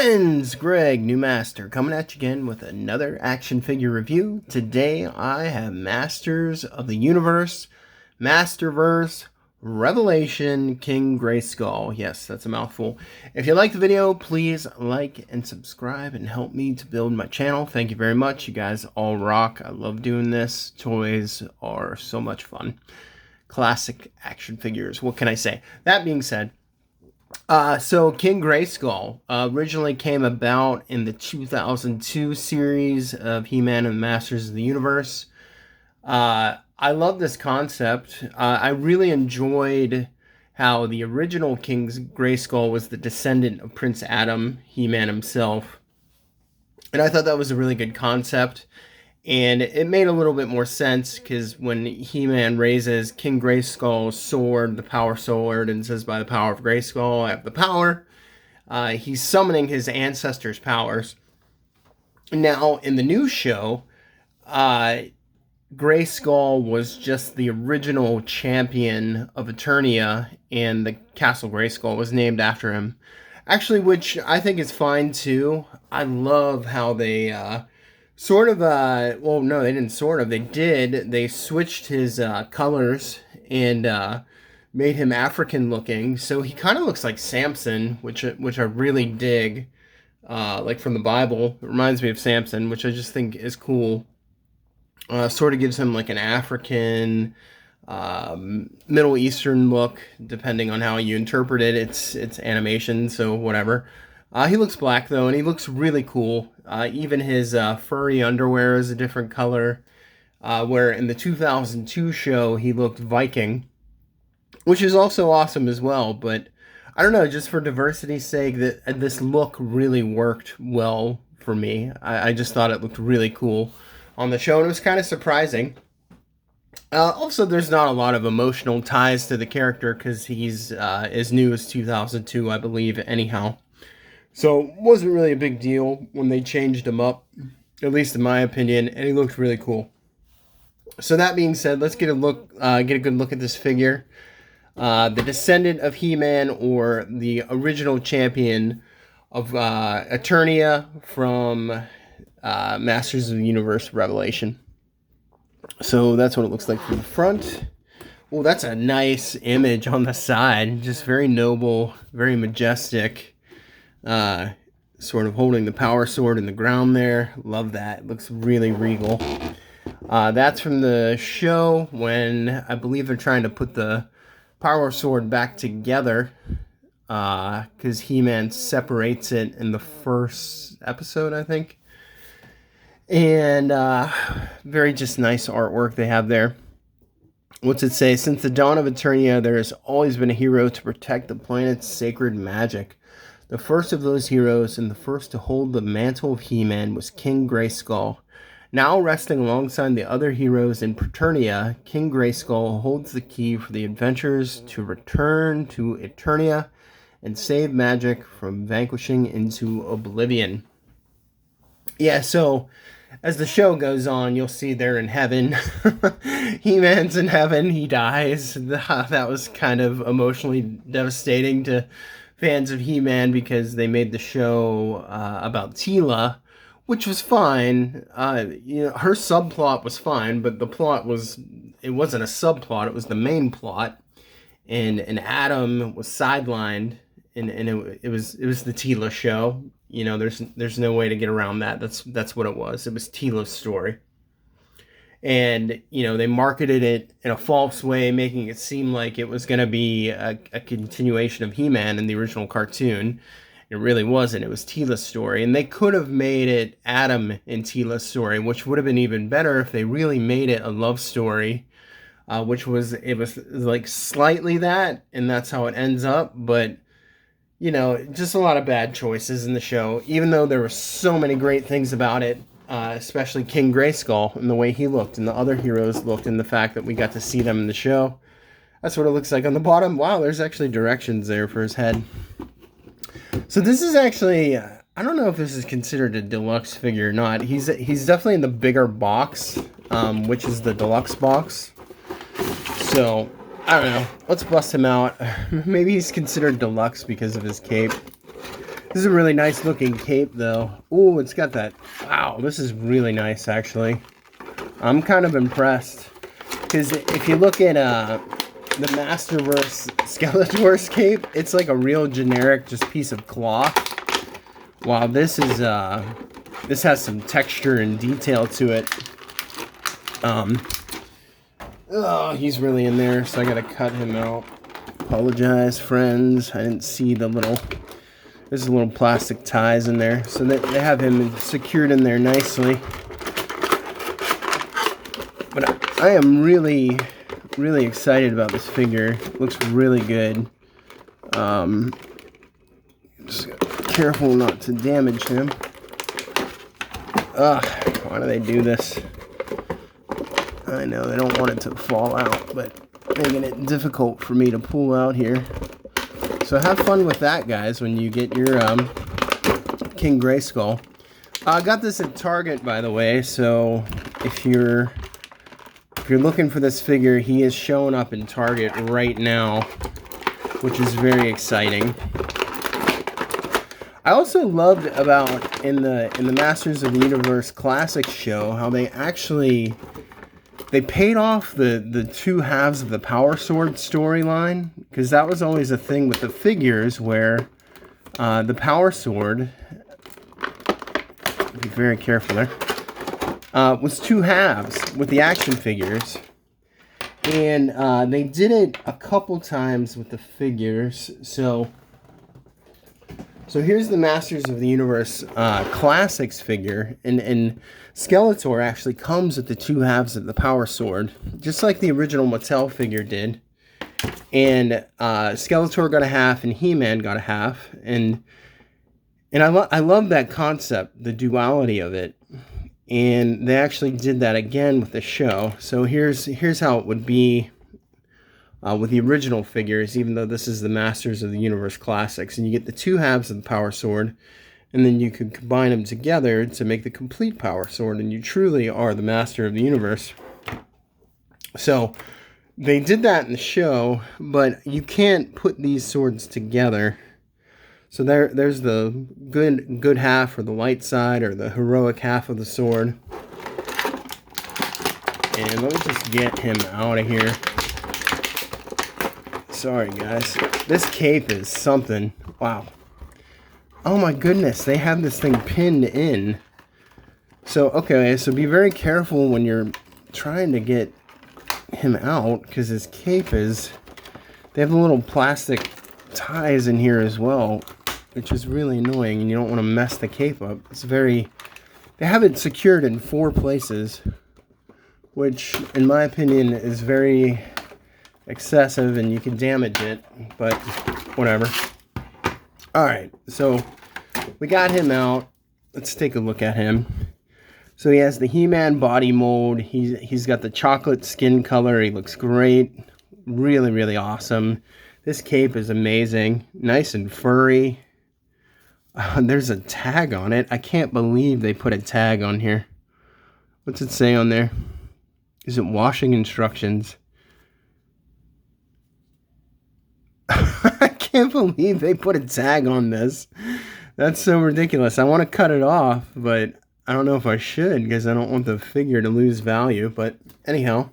friends, Greg, New Master, coming at you again with another action figure review. Today I have Masters of the Universe, Masterverse, Revelation King Grayskull. Yes, that's a mouthful. If you like the video, please like and subscribe and help me to build my channel. Thank you very much. You guys all rock. I love doing this. Toys are so much fun. Classic action figures. What can I say? That being said, so King Grayskull originally came about in the 2002 series of He-Man and Masters of the Universe. I love this concept. I really enjoyed how the original King Grayskull was the descendant of Prince Adam, He-Man himself. And I thought that was a really good concept. And it made a little bit more sense because when He-Man raises King Grayskull's sword, the power sword, and says, by the power of Grayskull, I have the power, he's summoning his ancestors' powers. Now, in the new show, Grayskull was just the original champion of Eternia, and the Castle Grayskull was named after him. Actually, which I think is fine, too. I love how they... well, no, they didn't sort of. They did. They switched his colors and made him African looking. So he kind of looks like Samson, which I really dig. Like from the Bible. It reminds me of Samson, which I just think is cool. Sort of gives him like an African, Middle Eastern look, depending on how you interpret it. It's animation, so whatever. He looks black, though, and he looks really cool. Even his furry underwear is a different color, where in the 2002 show, he looked Viking, which is also awesome as well. But I don't know, just for diversity's sake, this look really worked well for me. I just thought it looked really cool on the show, and it was kind of surprising. Also, there's not a lot of emotional ties to the character because he's as new as 2002, I believe, anyhow. So it wasn't really a big deal when they changed him up, at least in my opinion, and he looked really cool. So that being said, let's get a good look at this figure. The descendant of He-Man, or the original champion of Eternia from Masters of the Universe Revelation. So that's what it looks like from the front. Oh, that's a nice image on the side. Just very noble, very majestic. Sort of holding the power sword in the ground there. Love that. It looks really regal. That's from the show when I believe they're trying to put the power sword back together. Because He-Man separates it in the first episode, I think. And very just nice artwork they have there. What's it say? Since the dawn of Eternia, there has always been a hero to protect the planet's sacred magic. The first of those heroes and the first to hold the mantle of He-Man was King Grayskull. Now resting alongside the other heroes in Eternia, King Grayskull holds the key for the adventurers to return to Eternia and save magic from vanquishing into oblivion. Yeah, so as the show goes on, you'll see they're in heaven. He-Man's in heaven. He dies. That was kind of emotionally devastating to fans of He-Man because they made the show about Teela, which was fine. Her subplot was fine, but the plot wasn't a subplot. It was the main plot, and Adam was sidelined, and it was the Teela show. There's no way to get around that. That's what it was. It was Teela's story. And, they marketed it in a false way, making it seem like it was going to be a continuation of He-Man in the original cartoon. It really wasn't. It was Teela's story. And they could have made it Adam and Teela's story, which would have been even better if they really made it a love story, it was like slightly that, and that's how it ends up. But, just a lot of bad choices in the show, even though there were so many great things about it. Especially King Grayskull and the way he looked and the other heroes looked and the fact that we got to see them in the show. That's what it looks like on the bottom. Wow, there's actually directions there for his head. So this is actually, I don't know if this is considered a deluxe figure or not. He's definitely in the bigger box, which is the deluxe box. So, I don't know. Let's bust him out. Maybe he's considered deluxe because of his cape. This is a really nice looking cape though. Oh, it's got that. Wow, this is really nice actually. I'm kind of impressed. Because if you look at the Masterverse Skeletor's cape, it's like a real generic just piece of cloth. While this is this has some texture and detail to it. Oh, he's really in there, so I gotta cut him out. Apologize, friends. I didn't see the little... There's little plastic ties in there, so that they have him secured in there nicely. But I am really, really excited about this figure. It looks really good. Just careful not to damage him. Ugh, why do they do this? I know they don't want it to fall out, but making it difficult for me to pull out here. So have fun with that, guys, when you get your King Grayskull. I got this at Target, by the way, so if you're looking for this figure, he is showing up in Target right now, which is very exciting. I also loved about in the Masters of the Universe Classics show how they actually paid off the two halves of the Power Sword storyline, because that was always a thing with the figures where the Power Sword, be very careful there, was two halves with the action figures. And they did it a couple times with the figures. So here's the Masters of the Universe Classics figure, and Skeletor actually comes with the two halves of the Power Sword, just like the original Mattel figure did. And Skeletor got a half, and He-Man got a half, and I love that concept, the duality of it. And they actually did that again with the show. So here's how it would be with the original figures, even though this is the Masters of the Universe Classics. And you get the two halves of the Power Sword, and then you can combine them together to make the complete Power Sword, and you truly are the Master of the Universe. So they did that in the show, but you can't put these swords together. So there's the good half, or the light side, or the heroic half of the sword. And let me just get him out of here. Sorry, guys. This cape is something. Wow. Oh my goodness, they have this thing pinned in. So, okay, so be very careful when you're trying to get him out, because his cape is... They have the little plastic ties in here as well, which is really annoying, and you don't want to mess the cape up. It's very... They have it secured in 4 places, which, in my opinion, is very excessive, and you can damage it, but whatever. Alright, so we got him out. Let's take a look at him. So he has the He-Man body mold. He's got the chocolate skin color. He looks great. Really, really awesome. This cape is amazing. Nice and furry. There's a tag on it. I can't believe they put a tag on here. What's it say on there? Is it washing instructions? I can't believe they put a tag on this. That's so ridiculous. I want to cut it off, but I don't know if I should, because I don't want the figure to lose value. But anyhow,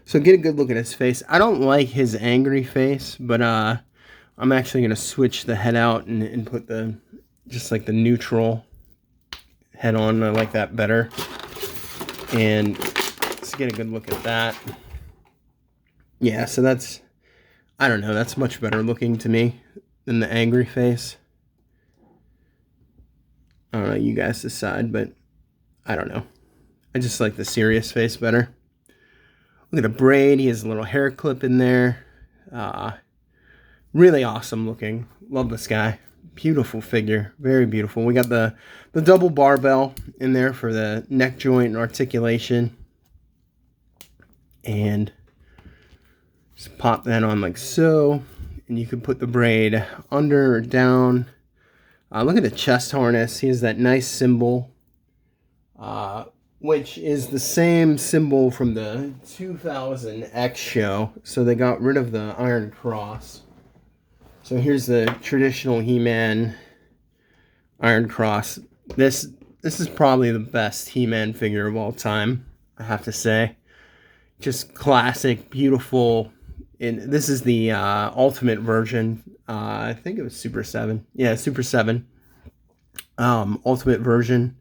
so get a good look at his face. I don't like his angry face, but I'm actually going to switch the head out and put just like the neutral head on. I like that better. And let's get a good look at that. Yeah, so that's... I don't know, that's much better looking to me than the angry face. I don't know, you guys decide, but I don't know. I just like the serious face better. Look at the braid, he has a little hair clip in there. Really awesome looking. Love this guy. Beautiful figure, very beautiful. We got the double barbell in there for the neck joint and articulation. And... just pop that on like so, and you can put the braid under or down. Look at the chest harness. He has that nice symbol, which is the same symbol from the 2000X show. So they got rid of the Iron Cross. So here's the traditional He-Man Iron Cross. This is probably the best He-Man figure of all time, I have to say. Just classic, beautiful. And this is the ultimate version. I think it was Super 7. Yeah, Super 7. Ultimate version.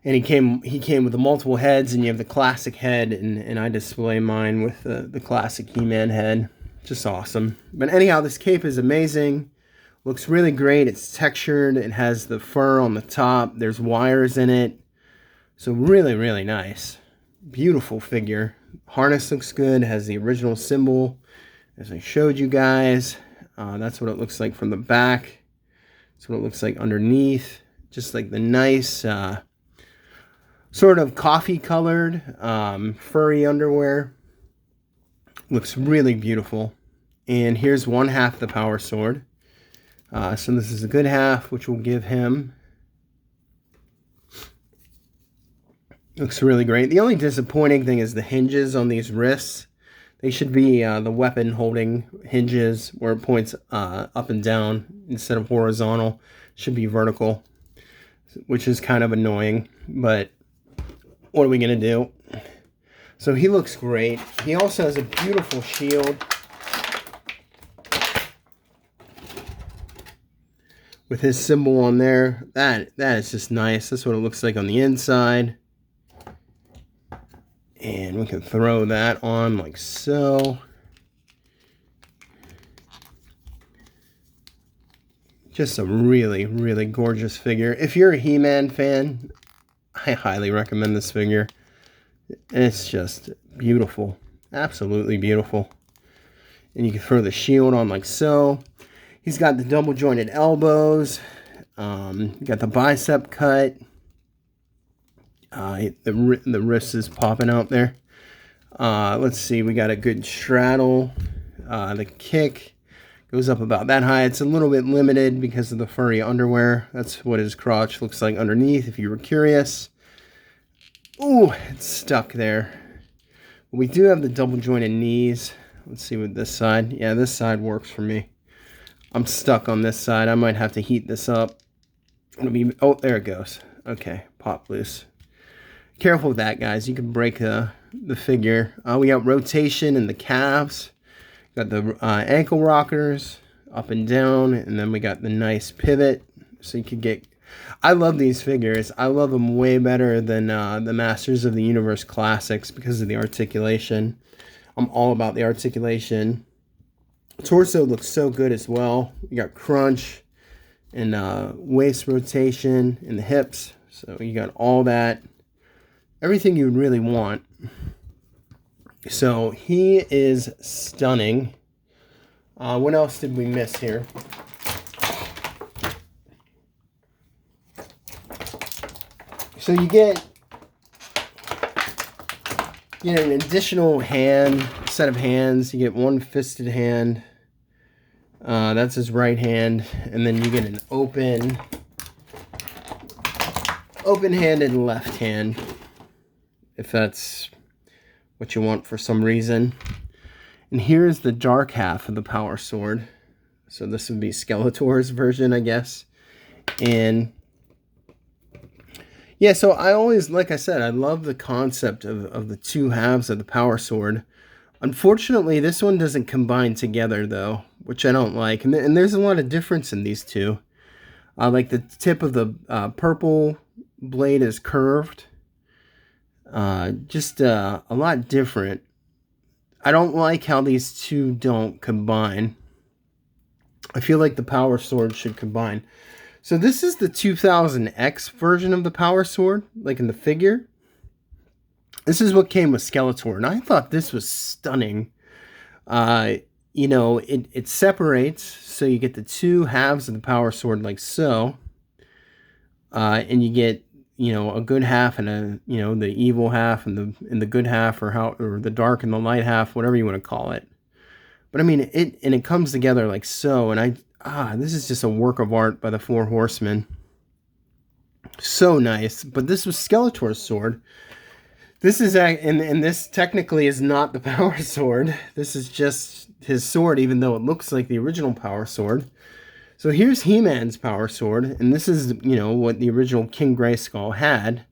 And he came with the multiple heads, and you have the classic head, and I display mine with the classic He-Man head. Just awesome. But anyhow, this cape is amazing. Looks really great. It's textured. It has the fur on the top. There's wires in it. So really, really nice. Beautiful figure. Harness looks good. It has the original symbol, as I showed you guys. That's what it looks like from the back. That's what it looks like underneath. Just like the nice, sort of coffee colored, furry underwear. Looks really beautiful. And here's one half of the power sword. So this is a good half, which will give him. Looks really great. The only disappointing thing is the hinges on these wrists. They should be the weapon holding hinges where it points up and down instead of horizontal. Should be vertical, which is kind of annoying, but what are we going to do? So he looks great. He also has a beautiful shield with his symbol on there. That is just nice. That's what it looks like on the inside. And we can throw that on like so. Just a really, really gorgeous figure. If you're a He-Man fan, I highly recommend this figure. It's just beautiful. Absolutely beautiful. And you can throw the shield on like so. He's got the double jointed elbows. Got the bicep cut. The wrist is popping out there. Let's see. We got a good straddle. The kick goes up about that high. It's a little bit limited because of the furry underwear. That's what his crotch looks like underneath, if you were curious. Ooh, it's stuck there. We do have the double jointed knees. Let's see with this side. Yeah, this side works for me. I'm stuck on this side. I might have to heat this up. Oh, there it goes. Okay, pop loose. Careful with that, guys. You can break the figure. We got rotation in the calves. Got the ankle rockers up and down. And then we got the nice pivot. So you could get... I love these figures. I love them way better than the Masters of the Universe Classics because of the articulation. I'm all about the articulation. Torso looks so good as well. You got crunch and waist rotation in the hips. So you got all that. Everything you would really want. So he is stunning. What else did we miss here? So you get an additional set of hands. You get one fisted hand. That's his right hand. And then you get an open-handed left hand, if that's what you want for some reason. And here's the dark half of the power sword. So this would be Skeletor's version, I guess. And yeah, so I always, like I said, I love the concept of the two halves of the power sword. Unfortunately, this one doesn't combine together, though, which I don't like. And there's a lot of difference in these two. Like the tip of the purple blade is curved. Just a lot different. I don't like how these two don't combine. I feel like the power sword should combine. So this is the 2000X version of the power sword, like in the figure. This is what came with Skeletor, and I thought this was stunning. It separates, so you get the two halves of the power sword like so. And you get, a good half and the evil half and the good half, or the dark and the light half, whatever you want to call it. But I mean, it comes together like so, and this is just a work of art by the Four Horsemen. So nice. But this was Skeletor's sword. This is, and this technically is not the power sword. This is just his sword, even though it looks like the original power sword. So here's He-Man's power sword, and this is, you know, what the original King Grayskull had.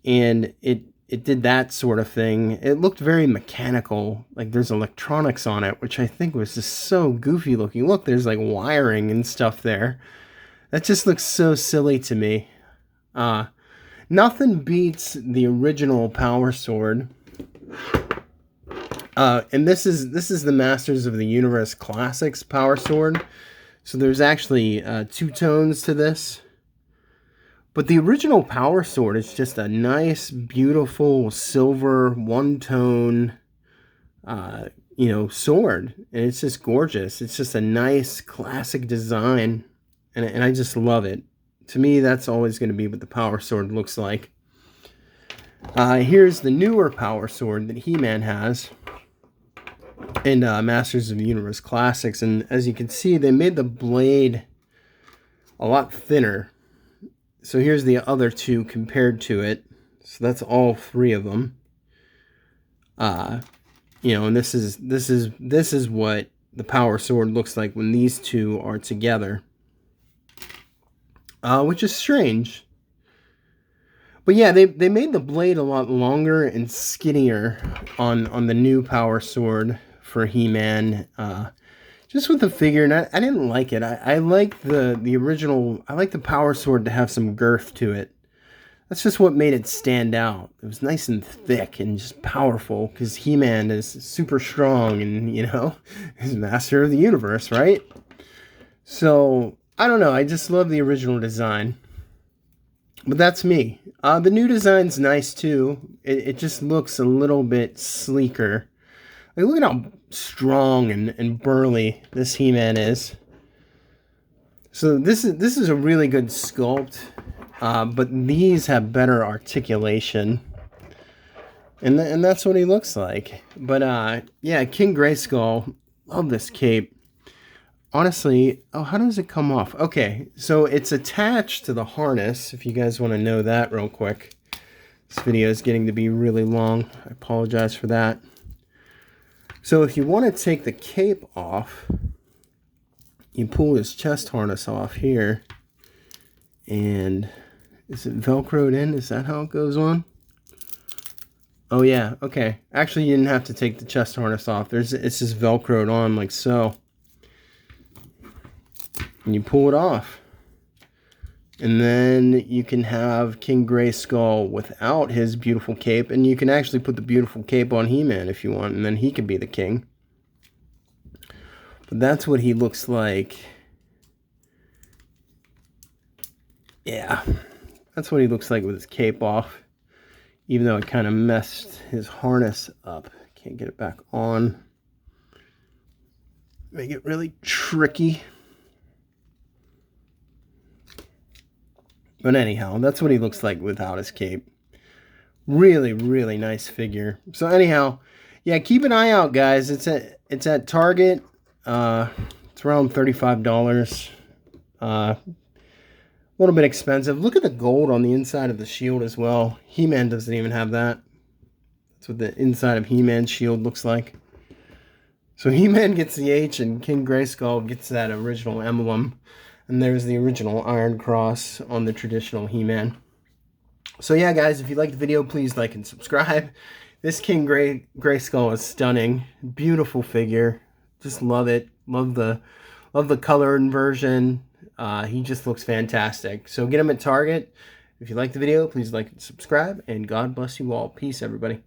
And it did that sort of thing. It looked very mechanical, like there's electronics on it, which I think was just so goofy looking. Look, there's like wiring and stuff there. That just looks so silly to me. Nothing beats the original power sword. And this is the Masters of the Universe Classics power sword. So there's actually 2 tones to this. But the original power sword is just a nice, beautiful silver one-tone, you know, sword. And it's just gorgeous. It's just a nice, classic design. And I just love it. To me, that's always going to be what the power sword looks like. Here's the newer power sword that He-Man has in Masters of the Universe Classics. And as you can see, they made the blade a lot thinner. So here's the other 2 compared to it. So that's all 3 of them. You know, and this is what the power sword looks like when these 2 are together. Which is strange. But yeah, they made the blade a lot longer and skinnier on the new power sword for He-Man. Just with the figure, and I didn't like it. I like the original. I like the power sword to have some girth to it. That's just what made it stand out. It was nice and thick and just powerful, because He-Man is super strong and, you know, he's master of the universe, right? So, I don't know. I just love the original design. But that's me. The new design's nice, too. It just looks a little bit sleeker. Like, look at how strong and burly this He-Man is. So this is a really good sculpt, but these have better articulation, and that's what he looks like. But yeah, King Grayskull, love this cape. Honestly, oh, how does it come off? Okay, so it's attached to the harness. If you guys want to know that real quick, this video is getting to be really long. I apologize for that. So if you want to take the cape off, you pull his chest harness off here, and is it Velcroed in? Is that how it goes on? Oh yeah, okay. Actually, you didn't have to take the chest harness off. It's just Velcroed on like so. And you pull it off. And then you can have King Grayskull without his beautiful cape, and you can actually put the beautiful cape on He-Man if you want, and then he can be the king. But that's what he looks like. Yeah, that's what he looks like with his cape off, even though it kind of messed his harness up. Can't get it back on. Make it really tricky. But anyhow, that's what he looks like without his cape. Really, really nice figure. So anyhow, yeah, keep an eye out, guys. It's at Target. It's around $35. A little bit expensive. Look at the gold on the inside of the shield as well. He-Man doesn't even have that. That's what the inside of He-Man's shield looks like. So He-Man gets the H, and King Grayskull gets that original emblem. And there's the original Iron Cross on the traditional He-Man. So yeah, guys, if you liked the video, please like and subscribe. This King Grayskull is stunning. Beautiful figure. Just love it. Love the color inversion. He just looks fantastic. So get him at Target. If you liked the video, please like and subscribe. And God bless you all. Peace, everybody.